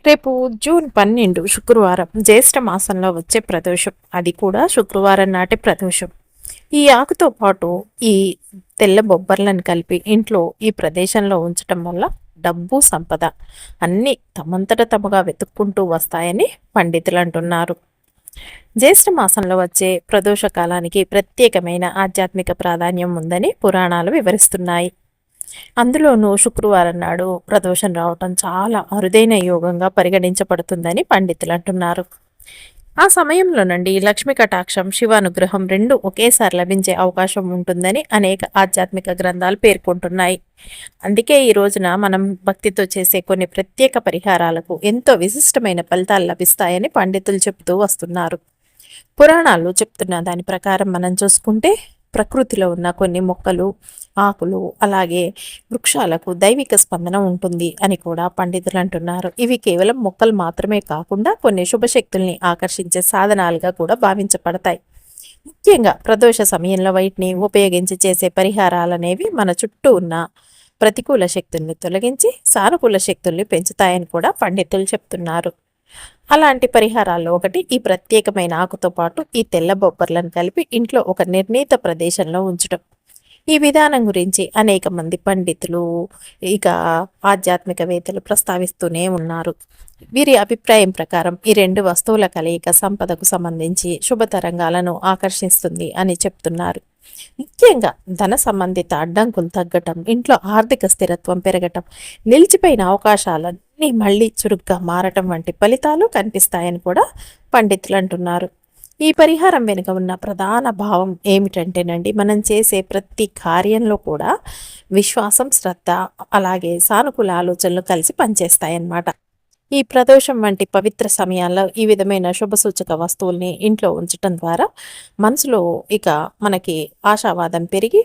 రేపు జూన్ 12 శుక్రవారం జ్యేష్ఠ మాసంలో వచ్చే ప్రదోషం. అది కూడా శుక్రవారం నాటి ప్రదోషం. ఈ ఆకుతో పాటు ఈ తెల్ల బొబ్బర్లను కలిపి ఇంట్లో ఈ ప్రదేశంలో ఉంచటం వల్ల డబ్బు సంపద అన్నీ తమంతట తమగా వెతుక్కుంటూ వస్తాయని పండితులు అంటున్నారు. జ్యేష్ఠ మాసంలో వచ్చే ప్రదోష కాలానికి ప్రత్యేకమైన ఆధ్యాత్మిక ప్రాధాన్యం ఉందని పురాణాలు వివరిస్తున్నాయి. అందులోనూ శుక్రవారం నాడు ప్రదోషం రావటం చాలా అరుదైన యోగంగా పరిగణించబడుతుందని పండితులు అంటున్నారు. ఆ సమయంలోనండి లక్ష్మీ కటాక్షం, శివానుగ్రహం రెండు ఒకేసారి లభించే అవకాశం ఉంటుందని అనేక ఆధ్యాత్మిక గ్రంథాలు పేర్కొంటున్నాయి. అందుకే ఈ రోజున మనం భక్తితో చేసే కొన్ని ప్రత్యేక పరిహారాలకు ఎంతో విశిష్టమైన ఫలితాలు లభిస్తాయని పండితులు చెబుతూ వస్తున్నారు. పురాణాలు చెప్తున్న దాని ప్రకారం మనం చూసుకుంటే ప్రకృతిలో ఉన్న కొన్ని మొక్కలు, ఆకులు, అలాగే వృక్షాలకు దైవిక స్పందన ఉంటుంది అని కూడా పండితులు అంటున్నారు. ఇవి కేవలం మొక్కలు మాత్రమే కాకుండా కొన్ని శుభశక్తుల్ని ఆకర్షించే సాధనాలుగా కూడా భావించబడతాయి. ముఖ్యంగా ప్రదోష సమయంలో వీటిని ఉపయోగించి చేసే పరిహారాలనేవి మన చుట్టూ ఉన్న ప్రతికూల శక్తుల్ని తొలగించి సానుకూల శక్తుల్ని పెంచుతాయని కూడా పండితులు చెప్తున్నారు. అలాంటి పరిహారాల్లో ఒకటి ఈ ప్రత్యేకమైన ఆకుతో పాటు ఈ తెల్ల బొబ్బర్లను కలిపి ఇంట్లో ఒక నిర్ణీత ప్రదేశంలో ఉంచడం. ఈ విధానం గురించి అనేక మంది పండితులు, ఇక ఆధ్యాత్మికవేత్తలు ప్రస్తావిస్తూనే ఉన్నారు. వీరి అభిప్రాయం ప్రకారం ఈ రెండు వస్తువుల కలయిక సంపదకు సంబంధించి శుభ తరంగాలను ఆకర్షిస్తుంది అని చెప్తున్నారు. ముఖ్యంగా ధన సంబంధిత అడ్డంకులు తగ్గటం, ఇంట్లో ఆర్థిక స్థిరత్వం పెరగటం, నిలిచిపోయిన అవకాశాలన్నీ మళ్ళీ చురుగ్గా మారటం వంటి ఫలితాలు కనిపిస్తాయని కూడా పండితులు అంటున్నారు. ఈ పరిహారం వెనుక ఉన్న ప్రధాన భావం ఏమిటంటేనండి, మనం చేసే ప్రతి కార్యంలో కూడా విశ్వాసం, శ్రద్ధ, అలాగే సానుకూల ఆలోచనలు కలిసి పనిచేస్తాయన్నమాట. ఈ ప్రదోషం వంటి పవిత్ర సమయాల్లో ఈ విధమైన శుభసూచక వస్తువుల్ని ఇంట్లో ఉంచటం ద్వారా మనసులో ఇక మనకి ఆశావాదం పెరిగి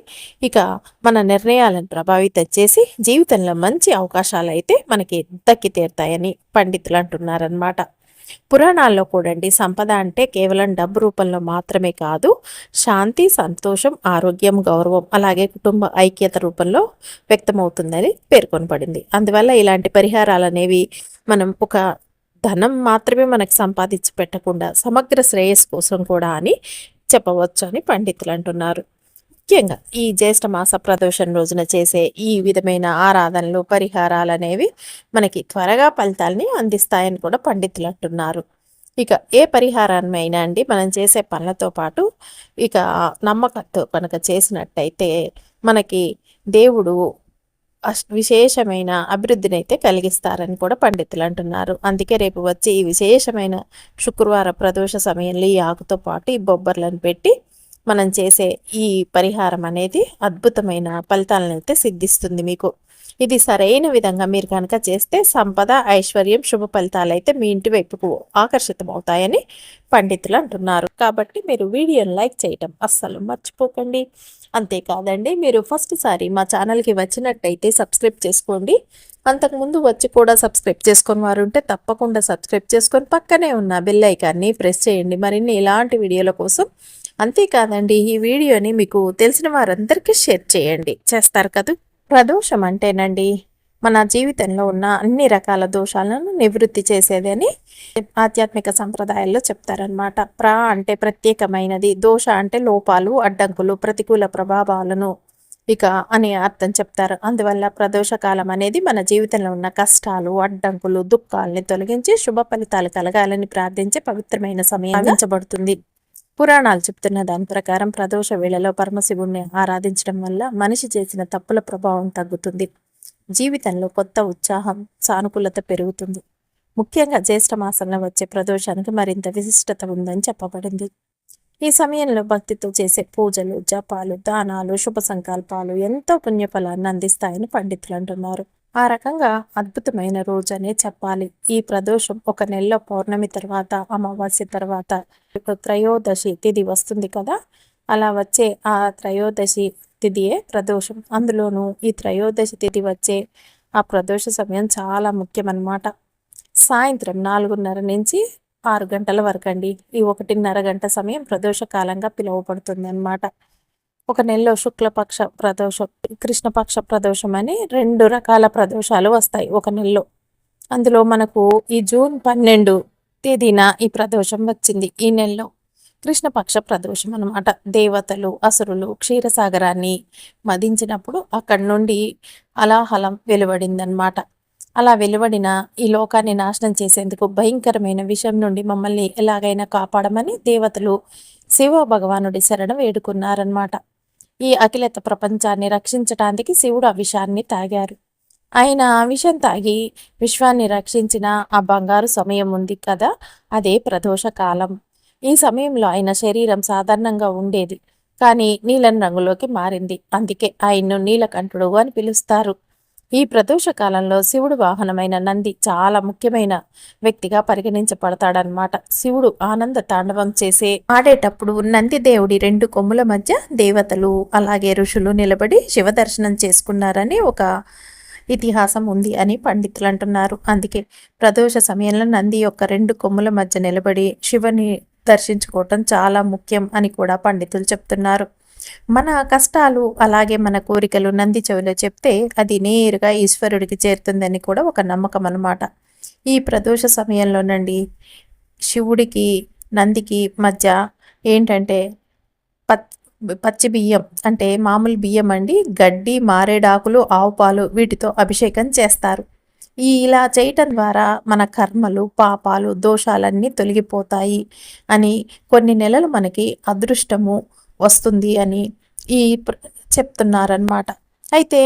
ఇక మన నిర్ణయాలను ప్రభావితం చేసి జీవితంలో మంచి అవకాశాలు అయితే మనకి దక్కి తీరుతాయని పండితులు అంటున్నారనమాట. పురాణాల్లో కూడండి సంపద అంటే కేవలం డబ్బు రూపంలో మాత్రమే కాదు, శాంతి, సంతోషం, ఆరోగ్యం, గౌరవం, అలాగే కుటుంబ ఐక్యత రూపంలో వ్యక్తమవుతుందని పేర్కొనబడింది. అందువల్ల ఇలాంటి పరిహారాలు అనేవి మనం ఒక ధనం మాత్రమే మనకు సంపాదించి పెట్టకుండా సమగ్ర శ్రేయస్సు కోసం కూడా అని చెప్పవచ్చు అని పండితులు అంటున్నారు. ముఖ్యంగా ఈ జ్యేష్ఠ మాస ప్రదోషం రోజున చేసే ఈ విధమైన ఆరాధనలు, పరిహారాలు అనేవి మనకి త్వరగా ఫలితాలని అందిస్తాయని కూడా పండితులు అంటున్నారు. ఇక ఏ పరిహారాన్నైనా అండి మనం చేసే పనులతో పాటు ఇక నమ్మకంతో కనుక చేసినట్టయితే మనకి దేవుడు విశేషమైన అభివృద్ధిని అయితే కలిగిస్తారని కూడా పండితులు అంటున్నారు. అందుకే రేపు వచ్చే ఈ విశేషమైన శుక్రవార ప్రదోష సమయంలో ఈ ఆకుతో పాటు ఈ బొబ్బర్లను పెట్టి మనం చేసే ఈ పరిహారం అనేది అద్భుతమైన ఫలితాలను అయితే సిద్ధిస్తుంది మీకు. ఇది సరైన విధంగా మీరు కనుక చేస్తే సంపద, ఐశ్వర్యం, శుభ ఫలితాలు అయితే మీ ఇంటి వైపుకు ఆకర్షితమవుతాయని పండితులు అంటున్నారు. కాబట్టి మీరు వీడియోని లైక్ చేయటం అస్సలు మర్చిపోకండి. అంతేకాదండి, మీరు ఫస్ట్ సారి మా ఛానల్కి వచ్చినట్టయితే సబ్స్క్రైబ్ చేసుకోండి. అంతకుముందు వచ్చి కూడా సబ్స్క్రైబ్ చేసుకొని వారు ఉంటే తప్పకుండా సబ్స్క్రైబ్ చేసుకొని పక్కనే ఉన్న బెల్ ఐకాన్ని ప్రెస్ చేయండి మరిన్ని ఇలాంటి వీడియోల కోసం. అంతేకాదండి, ఈ వీడియోని మీకు తెలిసిన వారందరికీ షేర్ చేయండి. చేస్తారు కదా. ప్రదోషం అంటేనండి మన జీవితంలో ఉన్న అన్ని రకాల దోషాలను నివృత్తి చేసేదని ఆధ్యాత్మిక సంప్రదాయాల్లో చెప్తారనమాట. అంటే ప్రత్యేకమైనది, దోష అంటే లోపాలు, అడ్డంకులు, ప్రతికూల ప్రభావాలను ఇక అనే అర్థం చెప్తారు. అందువల్ల ప్రదోషకాలం అనేది మన జీవితంలో ఉన్న కష్టాలు, అడ్డంకులు, దుఃఖాలని తొలగించి శుభ ఫలితాలు కలగాలని ప్రార్థించే పవిత్రమైన సమయం భావించబడుతుంది. పురాణాలు చెప్తున్న దాని ప్రకారం ప్రదోష వేళలో పరమశివుణ్ణి ఆరాధించడం వల్ల మనిషి చేసిన తప్పుల ప్రభావం తగ్గుతుంది, జీవితంలో కొత్త ఉత్సాహం, సానుకూలత పెరుగుతుంది. ముఖ్యంగా జ్యేష్ఠ మాసంలో వచ్చే ప్రదోషానికి మరింత విశిష్టత ఉందని చెప్పబడింది. ఈ సమయంలో భక్తితో చేసే పూజలు, జపాలు, దానాలు, శుభ సంకల్పాలు ఎంతో పుణ్యఫలాన్ని అందిస్తాయని పండితులు అంటున్నారు. ఆ రకంగా అద్భుతమైన రోజు అనే చెప్పాలి. ఈ ప్రదోషం ఒక నెలలో పౌర్ణమి తర్వాత, అమావాస్య తర్వాత త్రయోదశి తిథి వస్తుంది కదా, అలా వచ్చే ఆ త్రయోదశి తిథియే ప్రదోషం. అందులోనూ ఈ త్రయోదశి తిథి వచ్చే ఆ ప్రదోష సమయం చాలా ముఖ్యమన్నమాట. సాయంత్రం 4:30 నుంచి 6 గంటల వరకు అండి. ఈ 1:30 గంట సమయం ప్రదోష కాలంగా పిలువబడుతుంది అన్నమాట. ఒక నెలలో శుక్లపక్ష ప్రదోషం, కృష్ణపక్ష ప్రదోషం అని 2 రకాల ప్రదోషాలు వస్తాయి ఒక నెలలో. అందులో మనకు ఈ జూన్ 12 తేదీన ఈ ప్రదోషం వచ్చింది. ఈ నెలలో కృష్ణపక్ష ప్రదోషం అనమాట. దేవతలు అసురులు క్షీరసాగరాన్ని మదించినప్పుడు అక్కడి నుండి అలాహలం వెలువడిందనమాట. అలా వెలువడిన ఈ లోకాన్ని నాశనం చేసేందుకు భయంకరమైన విషయం నుండి మమ్మల్ని ఎలాగైనా కాపాడమని దేవతలు శివ భగవానుడి శరణం వేడుకున్నారనమాట. ఈ అఖిలత ప్రపంచాన్ని రక్షించటానికి శివుడు ఆ విషాన్ని తాగారు. ఆయన ఆ విషం తాగి విశ్వాన్ని రక్షించిన ఆ బంగారు సమయం ఉంది కదా, అదే ప్రదోష కాలం. ఈ సమయంలో ఆయన శరీరం సాధారణంగా ఉండేది, కానీ నీలం రంగులోకి మారింది. అందుకే ఆయన్ను నీలకంఠుడు అని పిలుస్తారు. ఈ ప్రదోష కాలంలో శివుడు వాహనమైన నంది చాలా ముఖ్యమైన వ్యక్తిగా పరిగణించబడతాడనమాట. శివుడు ఆనంద తాండవం చేసే ఆడేటప్పుడు నంది దేవుడి 2 కొమ్ముల మధ్య దేవతలు అలాగే ఋషులు నిలబడి శివ దర్శనం చేసుకున్నారని ఒక ఇతిహాసం ఉంది అని పండితులు అంటున్నారు. అందుకే ప్రదోష సమయంలో నంది యొక్క 2 కొమ్ముల మధ్య నిలబడి శివుని దర్శించుకోవటం చాలా ముఖ్యం అని కూడా పండితులు చెప్తున్నారు. మన కష్టాలు అలాగే మన కోరికలు నంది చెవిలో చెప్తే అది నేరుగా ఈశ్వరుడికి చేరుతుందని కూడా ఒక నమ్మకం అన్నమాట. ఈ ప్రదోష సమయంలోనండి శివుడికి నందికి మధ్య ఏంటంటే పచ్చి బియ్యం అంటే మామూలు బియ్యం అండి, గడ్డి, మారేడాకులు, ఆవు పాలు వీటితో అభిషేకం చేస్తారు. ఇలా చేయటం ద్వారా మన కర్మలు పాపాలు దోషాలన్నీ తొలగిపోతాయి అని, కొన్ని నెలలు మనకి అదృష్టము వస్తుంది అని ఈ చెప్తున్నారనమాట. అయితే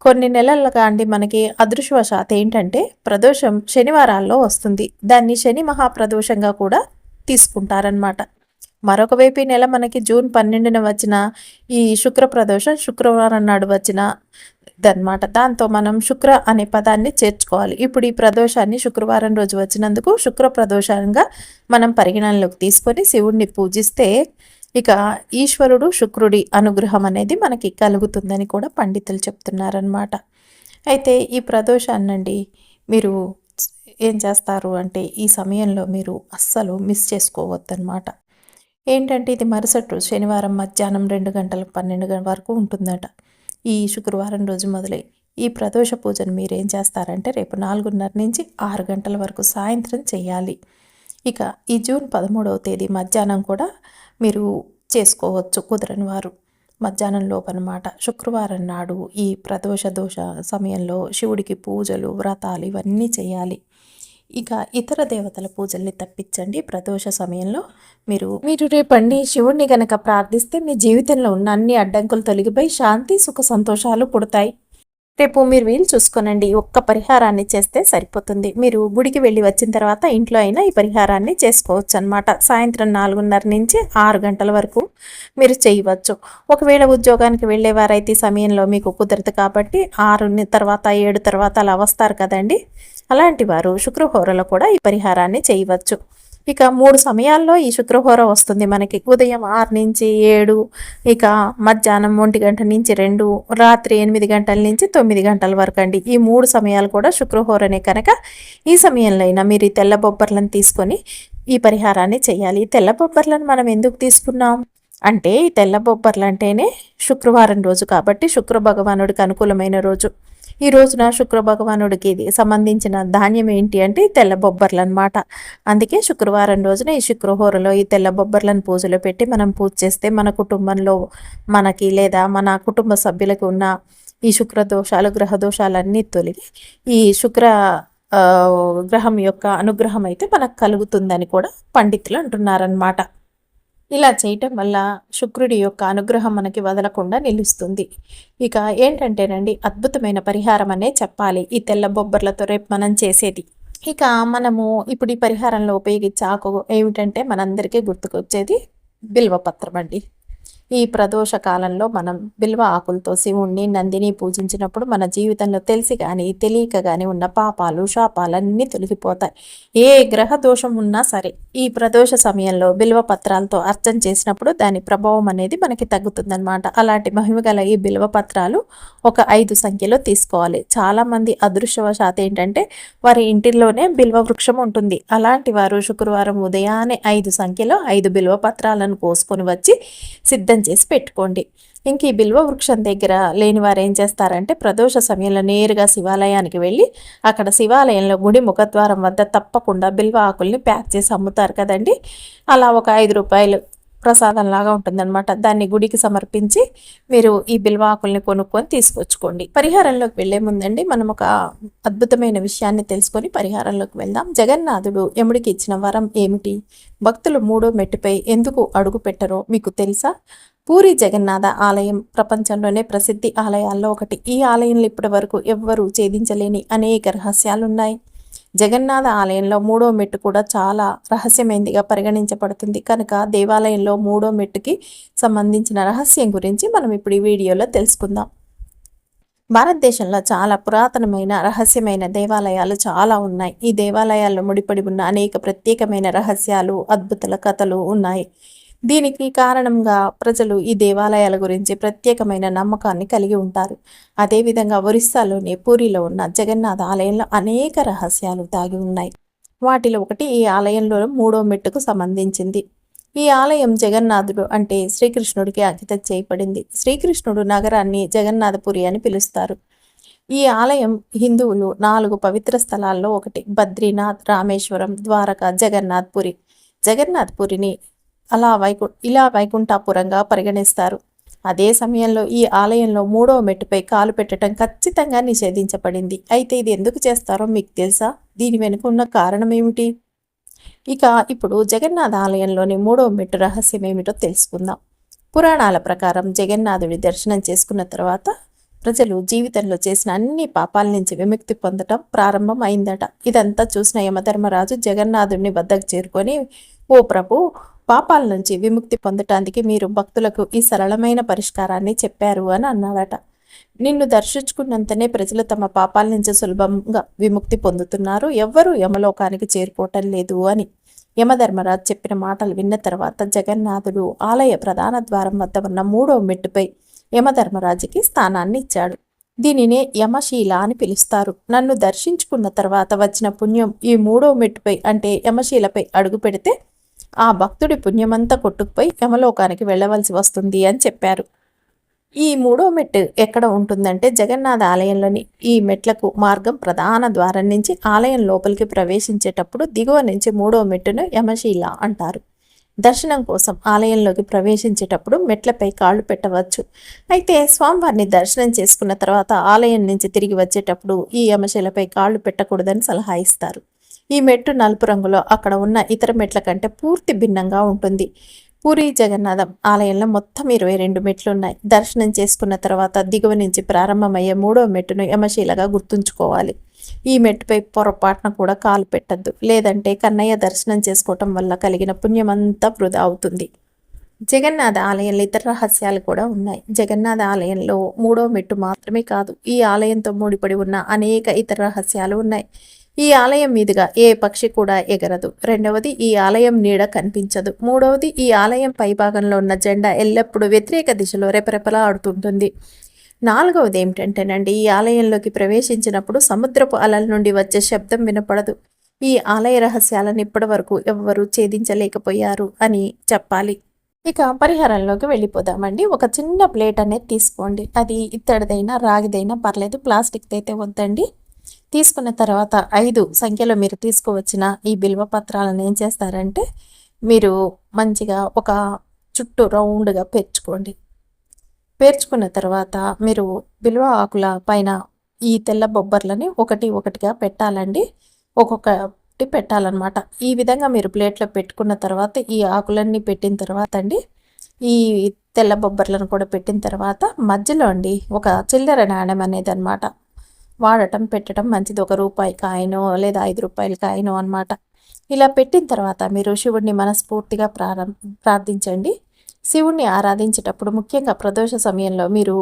కొన్ని నెలలుగా అండి మనకి అదృష్టవశాత్ ఏంటంటే ప్రదోషం శనివారాల్లో వస్తుంది. దాన్ని శని మహాప్రదోషంగా కూడా తీసుకుంటారనమాట. మరొక వైపు ఈ నెల మనకి జూన్ 12న వచ్చిన ఈ శుక్ర ప్రదోషం శుక్రవారం నాడు వచ్చిన దన్నమాట. దాంతో మనం శుక్ర అనే పదాన్ని చేర్చుకోవాలి. ఇప్పుడు ఈ ప్రదోషాన్ని శుక్రవారం రోజు వచ్చినందుకు శుక్ర ప్రదోషంగా మనం పరిగణనలోకి తీసుకొని శివుడిని పూజిస్తే ఇక ఈశ్వరుడు శుక్రుడి అనుగ్రహం అనేది మనకి కలుగుతుందని కూడా పండితులు చెప్తున్నారనమాట. అయితే ఈ ప్రదోషాన్నండి మీరు ఏం చేస్తారు అంటే ఈ సమయంలో మీరు అస్సలు మిస్ చేసుకోవద్దనమాట. ఏంటంటే ఇది మరుసటి రోజు శనివారం మధ్యాహ్నం 2 గంటలకు 12 వరకు ఉంటుందట. ఈ శుక్రవారం రోజు మొదలై ఈ ప్రదోష పూజను మీరేం చేస్తారంటే రేపు 4:30 నుంచి 6 గంటల వరకు సాయంత్రం చేయాలి. ఇక ఈ జూన్ 13వ తేదీ మధ్యాహ్నం కూడా మీరు చేసుకోవచ్చు కుదరని వారు, మధ్యాహ్నం లోపనమాట. శుక్రవారం నాడు ఈ ప్రదోష దోష సమయంలో శివుడికి పూజలు వ్రతాలు ఇవన్నీ చేయాలి. ఇక ఇతర దేవతల పూజల్ని తప్పించండి. ప్రదోష సమయంలో మీరు రేపండి శివుడిని గనక ప్రార్థిస్తే మీ జీవితంలో ఉన్న అన్ని అడ్డంకులు తొలగిపోయి శాంతి సుఖ సంతోషాలు పుడతాయి. రేపు మీరు వీలు చూసుకోనండి, ఒక్క పరిహారాన్ని చేస్తే సరిపోతుంది. మీరు గుడికి వెళ్ళి వచ్చిన తర్వాత ఇంట్లో అయినా ఈ పరిహారాన్ని చేసుకోవచ్చు అనమాట. సాయంత్రం 4:30 నుంచి 6 గంటల వరకు మీరు చేయవచ్చు. ఒకవేళ ఉద్యోగానికి వెళ్ళేవారైతే ఈ సమయంలో మీకు కుదరదు కాబట్టి 6 తర్వాత 7 తర్వాత అలా వస్తారు కదండి, అలాంటి వారు శుక్రహోరలో కూడా ఈ పరిహారాన్ని చేయవచ్చు. ఇక 3 సమయాల్లో ఈ శుక్రహోర వస్తుంది మనకి. ఉదయం 6 నుంచి 7, ఇక మధ్యాహ్నం 1 గంట నుంచి 2, రాత్రి 8 గంటల నుంచి 9 గంటల వరకు అండి. ఈ 3 సమయాలు కూడా శుక్రహోరనే కనుక ఈ సమయంలో అయినా మీరు ఈ తెల్ల బొబ్బర్లను తీసుకొని ఈ పరిహారాన్ని చేయాలి. ఈ తెల్ల బొబ్బర్లను మనం ఎందుకు తీసుకున్నాం అంటే ఈ తెల్ల బొబ్బర్లు అంటేనే శుక్రవారం రోజు కాబట్టి శుక్ర భగవానుడికి అనుకూలమైన రోజు. ఈ రోజున శుక్ర భగవానుడికి సంబంధించిన ధాన్యం ఏంటి అంటే తెల్ల బొబ్బర్లు అనమాట. అందుకే శుక్రవారం రోజున ఈ శుక్రహోరలో ఈ తెల్ల బొబ్బర్లను పూజలో పెట్టి మనం పూజ చేస్తే మన కుటుంబంలో మనకి లేదా మన కుటుంబ సభ్యులకు ఉన్న ఈ శుక్ర దోషాలు గ్రహ దోషాలన్నీ తొలగి ఈ శుక్ర గ్రహం యొక్క అనుగ్రహం అయితే మనకు కలుగుతుందని కూడా పండితులు అంటున్నారనమాట. ఇలా చేయటం వల్ల శుక్రుడి యొక్క అనుగ్రహం మనకి వదలకుండా నిలుస్తుంది. ఇక ఏంటంటేనండి అద్భుతమైన పరిహారం అనే చెప్పాలి ఈ తెల్ల బొబ్బర్లతో రేపు మనం చేసేది. ఇక మనము ఇప్పుడు ఈ పరిహారంలో ఉపయోగించే ఆకు ఏమిటంటే మనందరికీ గుర్తుకొచ్చేది బిల్వపత్రం అండి. ఈ ప్రదోష కాలంలో మనం బిల్వ ఆకులతో శివుణ్ణి నందిని పూజించినప్పుడు మన జీవితంలో తెలిసి కానీ తెలియక కానీ ఉన్న పాపాలు శాపాలన్నీ తొలగిపోతాయి. ఏ గ్రహ దోషం ఉన్నా సరే ఈ ప్రదోష సమయంలో బిల్వ పత్రాలతో అర్చన చేసినప్పుడు దాని ప్రభావం అనేది మనకి తగ్గుతుందన్నమాట. అలాంటి మహిమగల ఈ బిల్వ పత్రాలు ఒక 5 సంఖ్యలో తీసుకోవాలి. చాలామంది అదృష్టవశాత్ ఏంటంటే వారి ఇంటిలోనే బిల్వ వృక్షం ఉంటుంది. అలాంటి వారు శుక్రవారం ఉదయాన్నే 5 సంఖ్యలో 5 బిల్వ పత్రాలను కోసుకొని వచ్చి సిద్ధం చేసి పెట్టుకోండి. ఇంక ఈ బిల్వ వృక్షం దగ్గర లేని వారు ఏం చేస్తారంటే ప్రదోష సమయంలో నేరుగా శివాలయానికి వెళ్ళి అక్కడ శివాలయంలో గుడి ముఖద్వారం వద్ద తప్పకుండా బిల్వ ఆకుల్ని ప్యాక్ చేసి అమ్ముతారు కదండి. అలా ఒక ₹5 ప్రసాదంలాగా ఉంటుందన్నమాట. దాన్ని గుడికి సమర్పించి మీరు ఈ బిల్వ ఆకుల్ని కొనుక్కొని తీసుకొచ్చుకోండి. పరిహారంలోకి వెళ్లే ముందండి మనం ఒక అద్భుతమైన విషయాన్ని తెలుసుకొని పరిహారంలోకి వెళ్దాం. జగన్నాథుడు యముడికి ఇచ్చిన వరం ఏమిటి? భక్తులు 3వ మెట్టుపై ఎందుకు అడుగు పెట్టరో మీకు తెలుసా? పూరి జగన్నాథ ఆలయం ప్రపంచంలోనే ప్రసిద్ధి ఆలయాల్లో ఒకటి. ఈ ఆలయంలో ఇప్పటి వరకు ఎవ్వరూ ఛేదించలేని అనేక రహస్యాలున్నాయి. జగన్నాథ ఆలయంలో 3వ మెట్టు కూడా చాలా రహస్యమైనదిగా పరిగణించబడుతుంది. కనుక దేవాలయంలో 3వ మెట్టుకి సంబంధించిన రహస్యం గురించి మనం ఇప్పుడు ఈ వీడియోలో తెలుసుకుందాం. భారతదేశంలో చాలా పురాతనమైన రహస్యమైన దేవాలయాలు చాలా ఉన్నాయి. ఈ దేవాలయాల్లో ముడిపడి ఉన్న అనేక ప్రత్యేకమైన రహస్యాలు, అద్భుతాల కథలు ఉన్నాయి. దీనికి కారణంగా ప్రజలు ఈ దేవాలయాల గురించి ప్రత్యేకమైన నమ్మకాన్ని కలిగి ఉంటారు. అదేవిధంగా ఒరిస్సాలోని పూరిలో ఉన్న జగన్నాథ ఆలయంలో అనేక రహస్యాలు దాగి ఉన్నాయి. వాటిలో ఒకటి ఈ ఆలయంలో 3వ మెట్టుకు సంబంధించింది. ఈ ఆలయం జగన్నాథుడు అంటే శ్రీకృష్ణుడికి అంకితం చేయబడింది. శ్రీకృష్ణుడు నగరాన్ని జగన్నాథపురి అని పిలుస్తారు. ఈ ఆలయం హిందువులు 4 పవిత్ర స్థలాల్లో ఒకటి. బద్రీనాథ్, రామేశ్వరం, ద్వారకా, జగన్నాథ్ పురి. జగన్నాథ్ పురిని ఇలా వైకుంఠాపురంగా పరిగణిస్తారు. అదే సమయంలో ఈ ఆలయంలో 3వ మెట్టుపై కాలు పెట్టడం ఖచ్చితంగా నిషేధించబడింది. అయితే ఇది ఎందుకు చేస్తారో మీకు తెలుసా? దీని వెనుక ఉన్న కారణం ఏమిటి? ఇప్పుడు జగన్నాథ ఆలయంలోని 3వ మెట్టు రహస్యం ఏమిటో తెలుసుకుందాం. పురాణాల ప్రకారం జగన్నాథుడి దర్శనం చేసుకున్న తర్వాత ప్రజలు జీవితంలో చేసిన అన్ని పాపాల నుంచి విముక్తి పొందటం ప్రారంభం అయిందట. ఇదంతా చూసిన యమధర్మరాజు జగన్నాథుడిని వద్దకు చేరుకొని, ఓ ప్రభు, పాపాల నుంచి విముక్తి పొందటానికి మీరు భక్తులకు ఈ సరళమైన పరిష్కారాన్ని చెప్పారు అని అన్నాడట. నిన్ను దర్శించుకున్నంతనే ప్రజలు తమ పాపాల నుంచి సులభంగా విముక్తి పొందుతున్నారు, ఎవ్వరూ యమలోకానికి చేరుకోవటం లేదు అని. యమధర్మరాజు చెప్పిన మాటలు విన్న తర్వాత జగన్నాథుడు ఆలయ ప్రధాన ద్వారం వద్ద ఉన్న 3వ మెట్టుపై యమధర్మరాజుకి స్థానాన్ని ఇచ్చాడు. దీనినే యమశీల అని పిలుస్తారు. నన్ను దర్శించుకున్న తర్వాత వచ్చిన పుణ్యం ఈ 3వ మెట్టుపై అంటే యమశీలపై అడుగు పెడితే ఆ భక్తుడి పుణ్యమంతా కొట్టుకుపోయి యమలోకానికి వెళ్ళవలసి వస్తుంది అని చెప్పారు. ఈ 3వ మెట్టు ఎక్కడ ఉంటుందంటే జగన్నాథ ఆలయంలోని ఈ మెట్లకు మార్గం ప్రధాన ద్వారం నుంచి ఆలయం లోపలికి ప్రవేశించేటప్పుడు దిగువ నుంచి 3వ మెట్టును యమశీల అంటారు. దర్శనం కోసం ఆలయంలోకి ప్రవేశించేటప్పుడు మెట్లపై కాళ్ళు పెట్టవచ్చు. అయితే స్వామివారిని దర్శనం చేసుకున్న తర్వాత ఆలయం నుంచి తిరిగి వచ్చేటప్పుడు ఈ యమశీలపై కాళ్ళు పెట్టకూడదని సలహా ఇస్తారు. ఈ మెట్టు నలుపు రంగులో అక్కడ ఉన్న ఇతర మెట్ల కంటే పూర్తి భిన్నంగా ఉంటుంది. పూరి జగన్నాథం ఆలయంలో మొత్తం 22 మెట్లున్నాయి. దర్శనం చేసుకున్న తర్వాత దిగువ నుంచి ప్రారంభమయ్యే 3వ మెట్టును యమశీలగా గుర్తుంచుకోవాలి. ఈ మెట్టుపై పొరపాటున కూడా కాలు పెట్టద్దు, లేదంటే కన్నయ్య దర్శనం చేసుకోవటం వల్ల కలిగిన పుణ్యమంతా వృధా అవుతుంది. జగన్నాథ ఆలయంలో ఇతర రహస్యాలు కూడా ఉన్నాయి. జగన్నాథ ఆలయంలో 3వ మెట్టు మాత్రమే కాదు, ఈ ఆలయంతో ముడిపడి ఉన్న అనేక ఇతర రహస్యాలు ఉన్నాయి. ఈ ఆలయం మీదుగా ఏ పక్షి కూడా ఎగరదు. రెండవది, ఈ ఆలయం నీడ కనిపించదు. మూడవది, ఈ ఆలయం పైభాగంలో ఉన్న జెండా ఎల్లప్పుడూ వ్యతిరేక దిశలో రెపరెపలా ఆడుతుంటుంది. నాలుగవది ఏమిటంటేనండి, ఈ ఆలయంలోకి ప్రవేశించినప్పుడు సముద్రపు అలల నుండి వచ్చే శబ్దం వినపడదు. ఈ ఆలయ రహస్యాలను ఇప్పటి వరకు ఎవ్వరూ ఛేదించలేకపోయారు అని చెప్పాలి. పరిహారంలోకి వెళ్ళిపోదామండి. ఒక చిన్న ప్లేట్ అనేది తీసుకోండి. అది ఇత్తడిదైనా రాగిదైనా పర్లేదు, ప్లాస్టిక్ అయితే వద్దండి. తీసుకున్న తర్వాత 5 సంఖ్యలో మీరు తీసుకువచ్చిన ఈ బిల్వ పత్రాలను ఏం చేస్తారంటే మీరు మంచిగా ఒక చుట్టూ రౌండ్గా పేర్చుకున్న తర్వాత మీరు బిల్వ ఆకుల పైన ఈ తెల్ల బొబ్బర్లని ఒకటిగా పెట్టాలండి. ఒక్కొక్కటి పెట్టాలన్నమాట. ఈ విధంగా మీరు ప్లేట్లో పెట్టుకున్న తర్వాత ఈ ఆకులన్నీ పెట్టిన తర్వాత అండి, ఈ తెల్ల బొబ్బర్లను కూడా పెట్టిన తర్వాత మధ్యలో అండి ఒక చిల్లర నాణెం అనేది అనమాట పెట్టడం మంచిది. ₹1 కాయినో లేదా ₹5 కాయినో అనమాట. ఇలా పెట్టిన తర్వాత మీరు శివుడిని మనస్ఫూర్తిగా ప్రార్థించండి. శివుడిని ఆరాధించేటప్పుడు ముఖ్యంగా ప్రదోష సమయంలో మీరు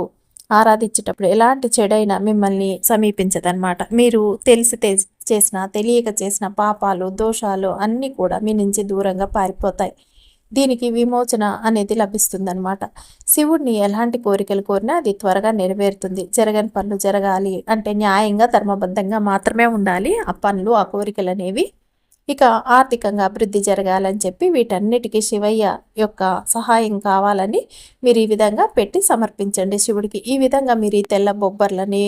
ఆరాధించేటప్పుడు ఎలాంటి చెడైనా మిమ్మల్ని సమీపించదన్నమాట. మీరు తెలియక చేసిన పాపాలు, దోషాలు అన్నీ కూడా మీ నుంచి దూరంగా పారిపోతాయి. దీనికి విమోచన అనేది లభిస్తుందన్నమాట. శివుడిని ఎలాంటి కోరికలు కోరినా అది త్వరగా నెరవేరుతుంది. జరగని పనులు జరగాలి అంటే న్యాయంగా ధర్మబద్ధంగా మాత్రమే ఉండాలి ఆ పనులు, ఆ కోరికలు అనేవి. ఇక ఆర్థికంగా అభివృద్ధి జరగాలని చెప్పి వీటన్నిటికీ శివయ్య యొక్క సహాయం కావాలని మీరు ఈ విధంగా పెట్టి సమర్పించండి శివుడికి. ఈ విధంగా మీరు ఈ తెల్ల బొబ్బర్లని,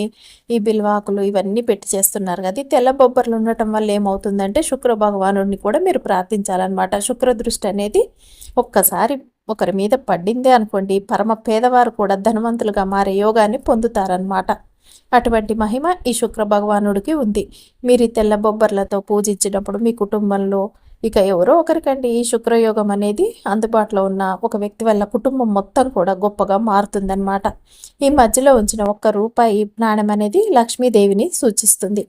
ఈ బిల్వాకులు ఇవన్నీ పెట్టి చేస్తున్నారు కదా. ఈ తెల్ల బొబ్బర్లు ఉండటం వల్ల ఏమవుతుందంటే శుక్ర భగవానుడిని కూడా మీరు ప్రార్థించాలన్నమాట. శుక్ర దృష్టి అనేది ఒక్కసారి ఒకరి మీద పడిందే అనుకోండి, పరమ పేదవారు కూడా ధనవంతులుగా మారే యోగాన్ని పొందుతారనమాట. అటువంటి మహిమ ఈ శుక్ర భగవానుడికి ఉంది. మీరు ఈ తెల్ల బొబ్బర్లతో పూజించినప్పుడు మీ కుటుంబంలో ఇక ఎవరో ఒకరికండి ఈ శుక్రయోగం అనేది అందుబాటులో ఉన్న ఒక వ్యక్తి వల్ల కుటుంబం మొత్తం కూడా గొప్పగా మారుతుందన్నమాట. ఈ మధ్యలో ఉంచిన ₹1 నాణెం అనేది లక్ష్మీదేవిని సూచిస్తుంది.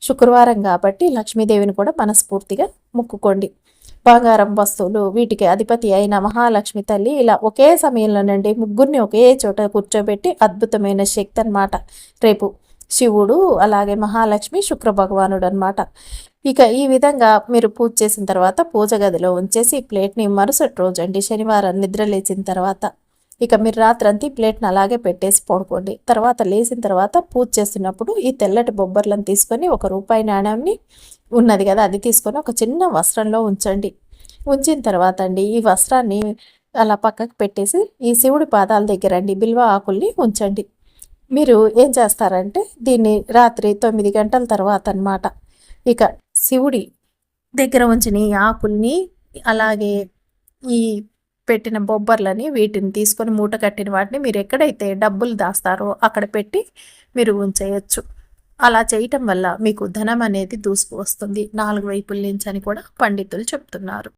శుక్రవారం కాబట్టి లక్ష్మీదేవిని కూడా మనస్ఫూర్తిగా మొక్కుకోండి. బంగారం వస్తువులు వీటికి అధిపతి అయిన మహాలక్ష్మి తల్లి ఇలా ఒకే సమయంలోనండి ముగ్గురిని ఒకే చోట కూర్చోబెట్టి అద్భుతమైన శక్తి అన్నమాట. రేపు శివుడు అలాగే మహాలక్ష్మి శుక్ర భగవానుడు అనమాట. ఇక ఈ విధంగా మీరు పూజ చేసిన తర్వాత పూజ గదిలో ఉంచేసి ఈ ప్లేట్ని మరుసటి రోజు అండి శనివారం నిద్ర లేచిన తర్వాత ఇక మీరు రాత్రంతా ఈ ప్లేట్ని అలాగే పెట్టేసి పడుకోండి. తర్వాత లేచిన తర్వాత పూజ చేస్తున్నప్పుడు ఈ తెల్లటి బొబ్బర్లను తీసుకొని ₹1 నాణ్యాన్ని ఉన్నది కదా అది తీసుకొని ఒక చిన్న వస్త్రంలో ఉంచండి. ఉంచిన తర్వాత అండి ఈ వస్త్రాన్ని అలా పక్కకు పెట్టేసి ఈ శివుడి పాదాల దగ్గర అండి బిల్వ ఆకుల్ని ఉంచండి. మీరు ఏం చేస్తారంటే దీన్ని రాత్రి 9 గంటల తర్వాత అన్నమాట ఇక శివుడి దగ్గర ఉంచిన ఈ ఆకుల్ని అలాగే ఈ పెట్టిన బొబ్బర్లని వీటిని తీసుకొని మూట కట్టిన వాటిని మీరు ఎక్కడైతే డబ్బులు దాస్తారో అక్కడ పెట్టి మీరు ఉంచేయచ్చు. అలా చేయటం వల్ల మీకు ధనం అనేది దూసుకు వస్తుంది 4 వైపుల నుంచి అని కూడా పండితులు చెప్తున్నారు.